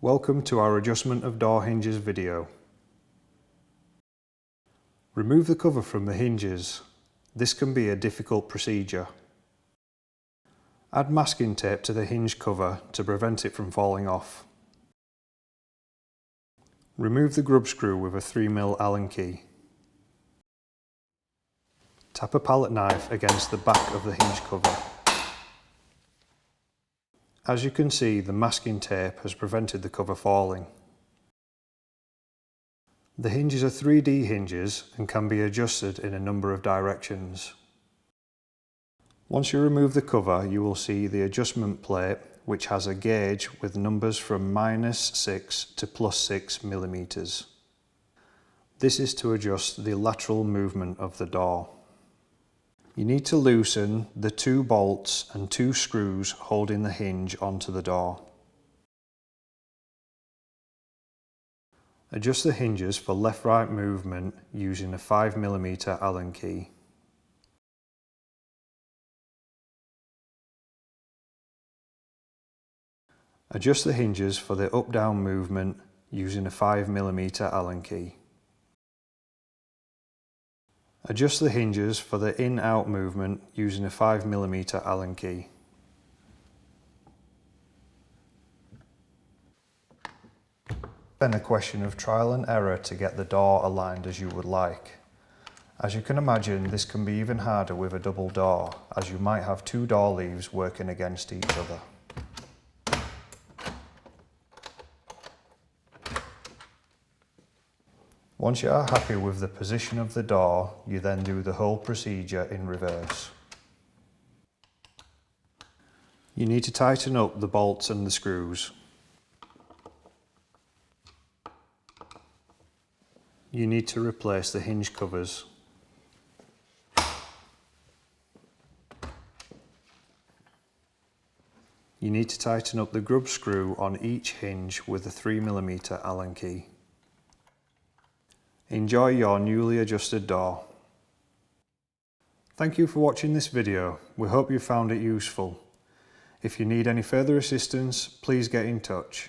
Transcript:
Welcome to our adjustment of door hinges video. Remove the cover from the hinges. This can be a difficult procedure. Add masking tape to the hinge cover to prevent it from falling off. Remove the grub screw with a 3mm Allen key. Tap a palette knife against the back of the hinge cover. As you can see, the masking tape has prevented the cover falling. The hinges are 3D hinges and can be adjusted in a number of directions. Once you remove the cover, you will see the adjustment plate, which has a gauge with numbers from -6 to +6 millimeters. This is to adjust the lateral movement of the door. You need to loosen the 2 bolts and 2 screws holding the hinge onto the door. Adjust the hinges for left-right movement using a 5mm Allen key. Adjust the hinges for the up-down movement using a 5mm Allen key. Adjust the hinges for the in-out movement using a 5mm Allen key. Then a question of trial and error to get the door aligned as you would like. As you can imagine, this can be even harder with a double door, as you might have 2 door leaves working against each other. Once you are happy with the position of the door, you then do the whole procedure in reverse. You need to tighten up the bolts and the screws. You need to replace the hinge covers. You need to tighten up the grub screw on each hinge with a 3mm Allen key. Enjoy your newly adjusted door. Thank you for watching this video. We hope you found it useful. If you need any further assistance, please get in touch.